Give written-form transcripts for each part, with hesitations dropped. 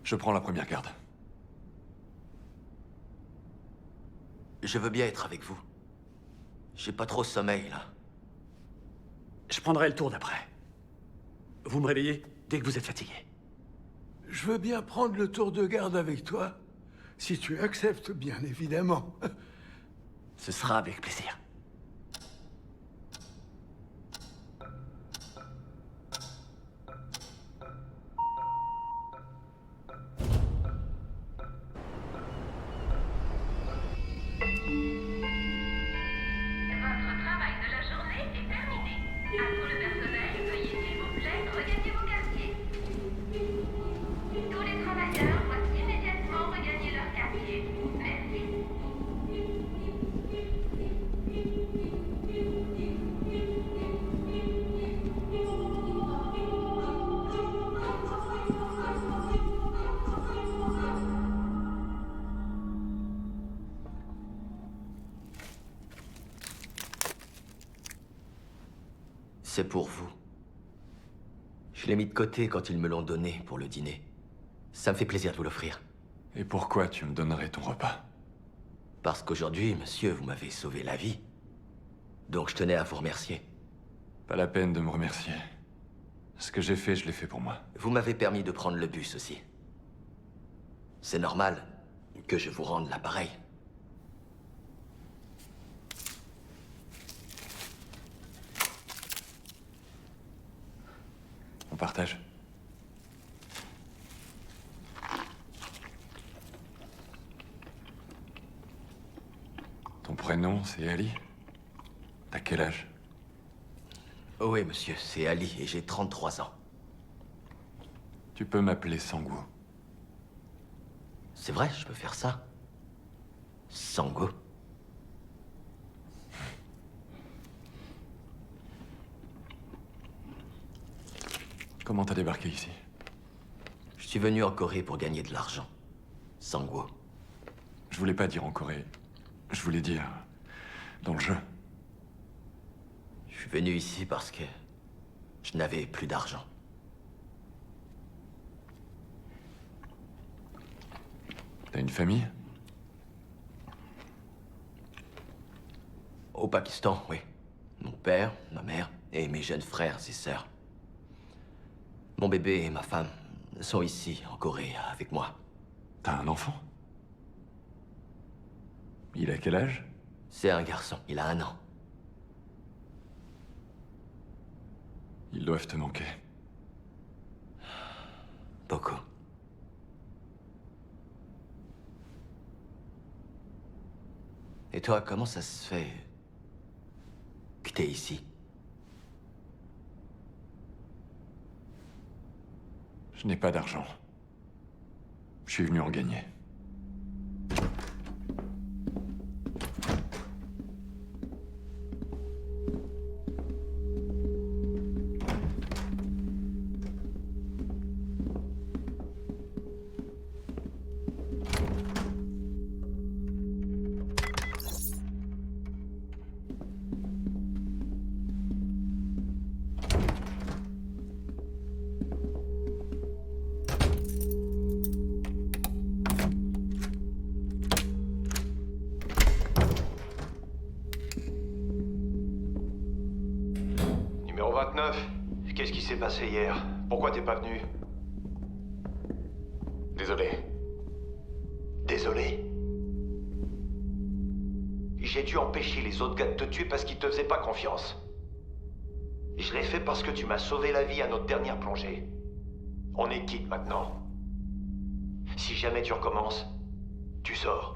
Je prends la première garde. Je veux bien être avec vous. J'ai pas trop sommeil, là. Je prendrai le tour d'après. Vous me réveillez dès que vous êtes fatigué. Je veux bien prendre le tour de garde avec toi. Si tu acceptes, bien évidemment. Ce sera avec plaisir. Votre travail de la journée est terminé. À tout le personnel, veuillez s'il vous plaît regagner vos quartiers. Tous les travailleurs doivent immédiatement regagner leur quartier. Merci. C'est pour vous. Je l'ai mis de côté quand ils me l'ont donné pour le dîner. Ça me fait plaisir de vous l'offrir. Et pourquoi tu me donnerais ton repas? Parce qu'aujourd'hui, monsieur, vous m'avez sauvé la vie. Donc je tenais à vous remercier. Pas la peine de me remercier. Ce que j'ai fait, je l'ai fait pour moi. Vous m'avez permis de prendre le bus aussi. C'est normal que je vous rende l'appareil. On partage. Ton prénom, c'est Ali? T'as quel âge? Oh oui, monsieur, c'est Ali et j'ai 33 ans. Tu peux m'appeler Sango. C'est vrai, je peux faire ça. Sango. Comment t'as débarqué ici? Je suis venu en Corée pour gagner de l'argent. Sango. Je voulais pas dire en Corée. Je voulais dire... dans le jeu. Je suis venu ici parce que je n'avais plus d'argent. T'as une famille? Au Pakistan, oui. Mon père, ma mère et mes jeunes frères et sœurs. Mon bébé et ma femme sont ici, en Corée, avec moi. T'as un enfant? Il a quel âge? C'est un garçon, il a 1 an. Ils doivent te manquer. Beaucoup. Et toi, comment ça se fait que t'es ici? Je n'ai pas d'argent. Je suis venu en gagner. Numéro 29, qu'est-ce qui s'est passé hier? Pourquoi t'es pas venu? Désolé. Désolé? J'ai dû empêcher les autres gars de te tuer parce qu'ils te faisaient pas confiance. Et je l'ai fait parce que tu m'as sauvé la vie à notre dernière plongée. On est quitte maintenant. Si jamais tu recommences, tu sors.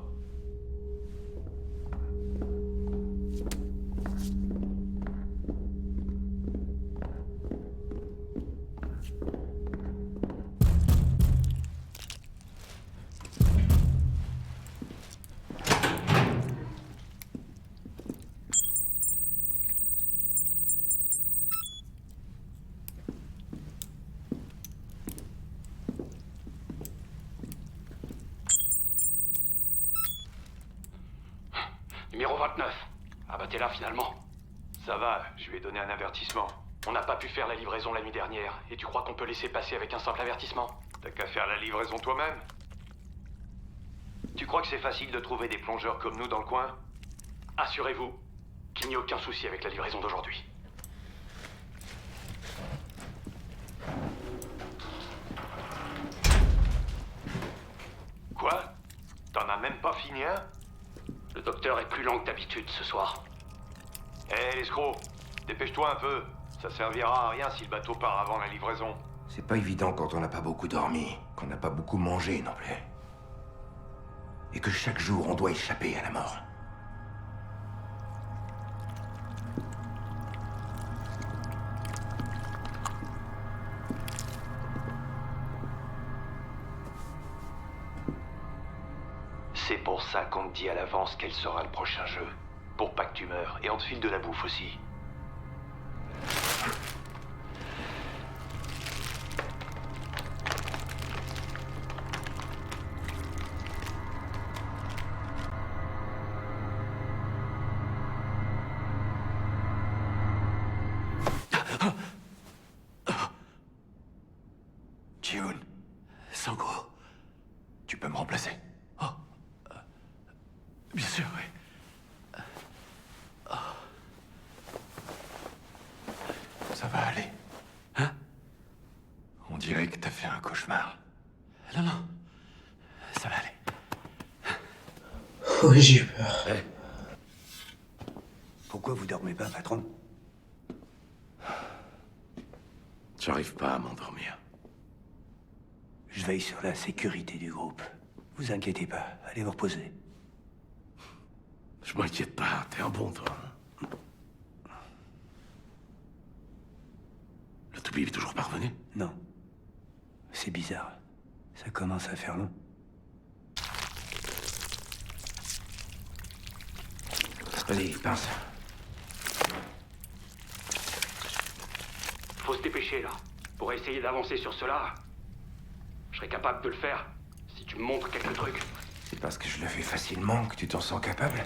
Numéro 29. Ah bah t'es là finalement. Ça va, je lui ai donné un avertissement. On n'a pas pu faire la livraison la nuit dernière, et tu crois qu'on peut laisser passer avec un simple avertissement? T'as qu'à faire la livraison toi-même. Tu crois que c'est facile de trouver des plongeurs comme nous dans le coin? Assurez-vous qu'il n'y ait aucun souci avec la livraison d'aujourd'hui. Quoi? T'en as même pas fini un? Le docteur est plus lent que d'habitude ce soir. Hé, l'escroc, dépêche-toi un peu. Ça servira à rien si le bateau part avant la livraison. C'est pas évident quand on n'a pas beaucoup dormi, qu'on n'a pas beaucoup mangé non plus. Et que chaque jour, on doit échapper à la mort. C'est pour ça qu'on te dit à l'avance quel sera le prochain jeu. Pour pas que tu meurs. Et on te file de la bouffe aussi. Ji-hoon, Sango. tu peux me remplacer? Bien sûr, oui. Ça va aller. Hein? On dirait que t'as fait un cauchemar. Non, non. Ça va aller. Oui, j'ai eu peur. Pourquoi vous dormez pas, patron? J'arrive pas à m'endormir. Je veille sur la sécurité du groupe. Vous inquiétez pas, allez vous reposer. Je m'inquiète pas, t'es un bon, toi. Le Toubib est toujours parvenu? Non. C'est bizarre. Ça commence à faire long. Vas-y, pince. Faut se dépêcher, là. Pour essayer d'avancer sur cela. Je serais capable de le faire si tu me montres quelques trucs. C'est parce que je le fais facilement que tu t'en sens capable?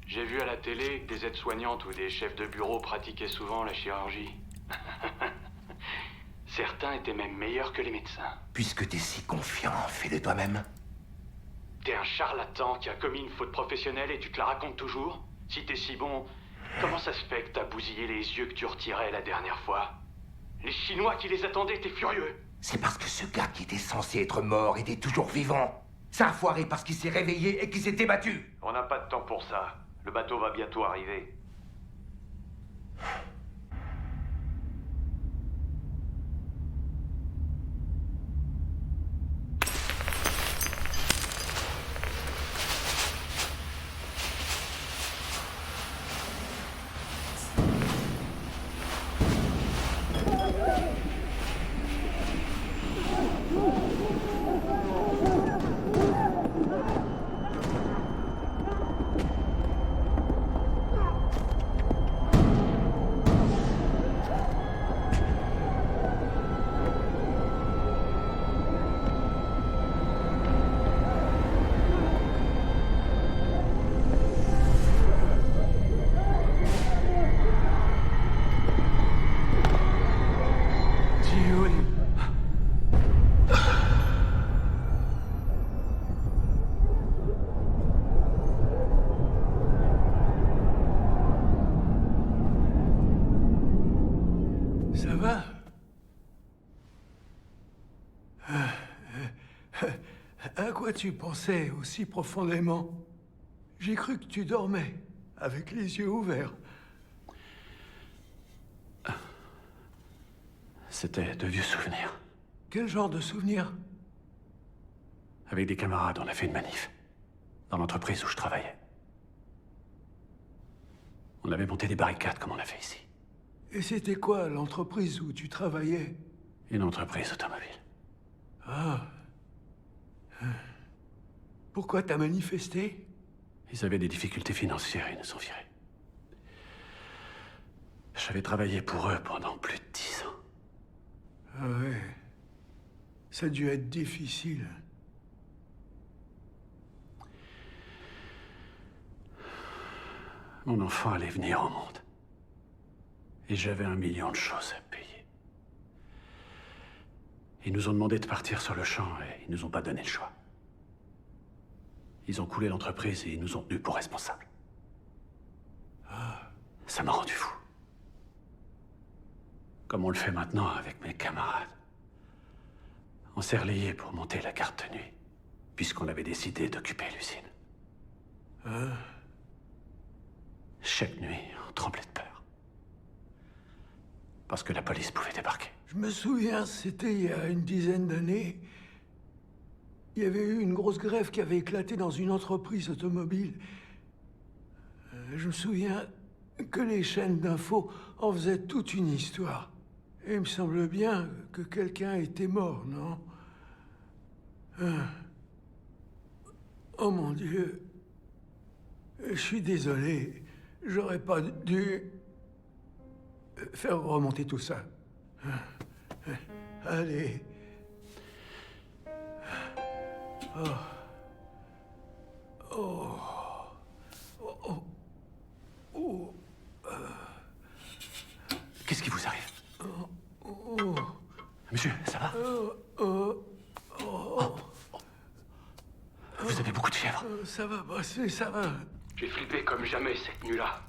J'ai vu à la télé que des aides-soignantes ou des chefs de bureau pratiquaient souvent la chirurgie. Certains étaient même meilleurs que les médecins. Puisque t'es si confiant, fais-le toi-même. T'es un charlatan qui a commis une faute professionnelle et tu te la racontes toujours? Si t'es si bon, comment ça se fait que t'as bousillé les yeux que tu retirais la dernière fois? Les Chinois qui les attendaient étaient furieux. C'est parce que ce gars qui était censé être mort était toujours vivant. C'est un foiré parce qu'il s'est réveillé et qu'il s'était battu. On n'a pas de temps pour ça. Le bateau va bientôt arriver. Ça va? À quoi tu pensais aussi profondément? J'ai cru que tu dormais, avec les yeux ouverts. C'était de vieux souvenirs. Quel genre de souvenirs? Avec des camarades, on a fait une manif. Dans l'entreprise où je travaillais. On avait monté des barricades comme on a fait ici. Et c'était quoi l'entreprise où tu travaillais? Une entreprise automobile. Ah. Pourquoi t'as manifesté? Ils avaient des difficultés financières, ils nous ont virés. J'avais travaillé pour eux pendant plus de 10 ans. Ah ouais. Ça a dû être difficile. Mon enfant allait venir au monde. Et j'avais 1 million de choses à payer. Ils nous ont demandé de partir sur le champ et ils nous ont pas donné le choix. Ils ont coulé l'entreprise et ils nous ont tenus pour responsables. Ça m'a rendu fou. Comme on le fait maintenant avec mes camarades. On s'est relayé pour monter la garde de nuit, puisqu'on avait décidé d'occuper l'usine. Chaque nuit, on tremblait de peur. Parce que la police pouvait débarquer. Je me souviens, c'était il y a une dizaine d'années. Il y avait eu une grosse grève qui avait éclaté dans une entreprise automobile. Je me souviens que les chaînes d'infos en faisaient toute une histoire. Et il me semble bien que quelqu'un était mort, non? Oh mon Dieu. Je suis désolé. J'aurais pas dû faire remonter tout ça. Allez. Qu'est-ce qui vous arrive? Monsieur, ça va? Vous avez beaucoup de fièvre. Ça va passer, ça va. J'ai flippé comme jamais cette nuit-là.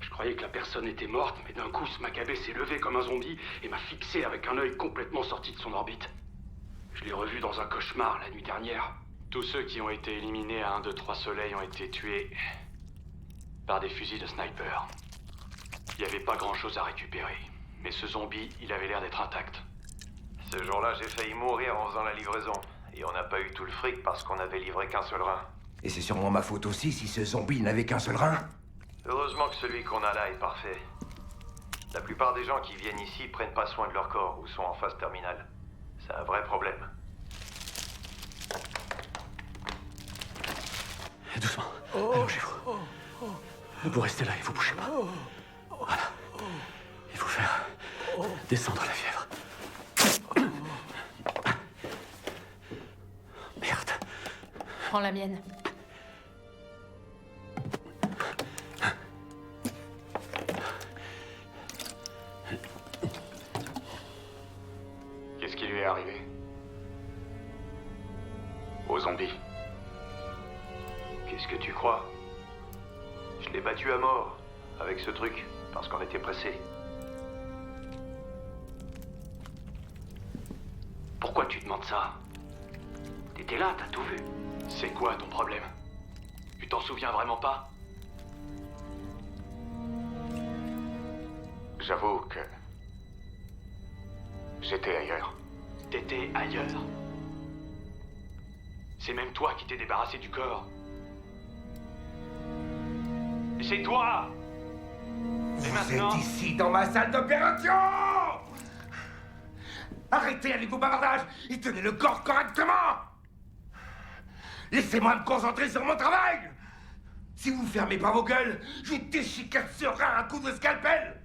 Je croyais que la personne était morte, mais d'un coup, ce macabé s'est levé comme un zombie et m'a fixé avec un œil complètement sorti de son orbite. Je l'ai revu dans un cauchemar la nuit dernière. Tous ceux qui ont été éliminés à 1, 2, 3 soleils ont été tués par des fusils de sniper. Il n'y avait pas grand-chose à récupérer, mais ce zombie, il avait l'air d'être intact. Ce jour-là, j'ai failli mourir en faisant la livraison. Et on n'a pas eu tout le fric parce qu'on avait livré qu'un seul rein. Et c'est sûrement ma faute aussi si ce zombie n'avait qu'un seul rein. Heureusement que celui qu'on a là est parfait. La plupart des gens qui viennent ici prennent pas soin de leur corps ou sont en phase terminale. C'est un vrai problème. Doucement. Allongez-vous. Vous restez là et vous bougez pas. Voilà. Il faut faire descendre la fièvre. Merde. Prends la mienne. Qu'est-ce qui lui est arrivé? Au zombie. Qu'est-ce que tu crois? Je l'ai battu à mort avec ce truc parce qu'on était pressés. Pourquoi tu demandes ça? T'étais là, t'as tout vu. C'est quoi ton problème? Tu t'en souviens vraiment pas? J'avoue que... j'étais ailleurs. T'étais ailleurs. C'est même toi qui t'es débarrassé du corps. Et c'est toi! Et Vous maintenant... êtes ici dans ma salle d'opération! Arrêtez avec vos bavardages et tenez le corps correctement! Laissez-moi me concentrer sur mon travail! Si vous fermez pas vos gueules, je vous déchicasserai un coup de scalpel!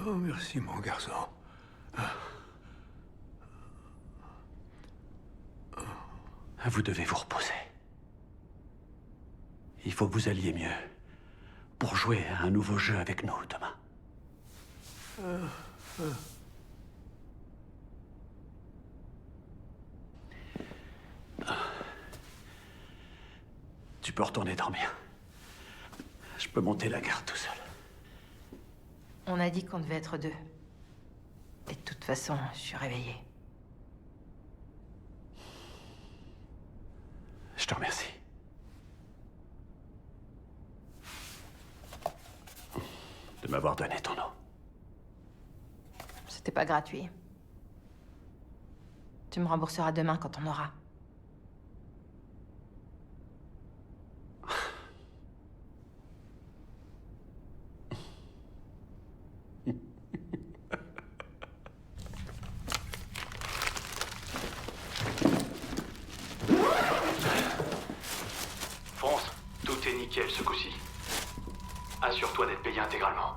Oh, merci, mon garçon. Vous devez vous reposer. Il faut que vous alliez mieux pour jouer à un nouveau jeu avec nous demain. Tu peux retourner dormir. Je peux monter la garde tout seul. On a dit qu'on devait être 2. Et de toute façon, je suis réveillée. Je te remercie. De m'avoir donné ton eau. C'était pas gratuit. Tu me rembourseras demain quand on aura. Fonce, tout est nickel ce coup-ci. Assure-toi d'être payé intégralement.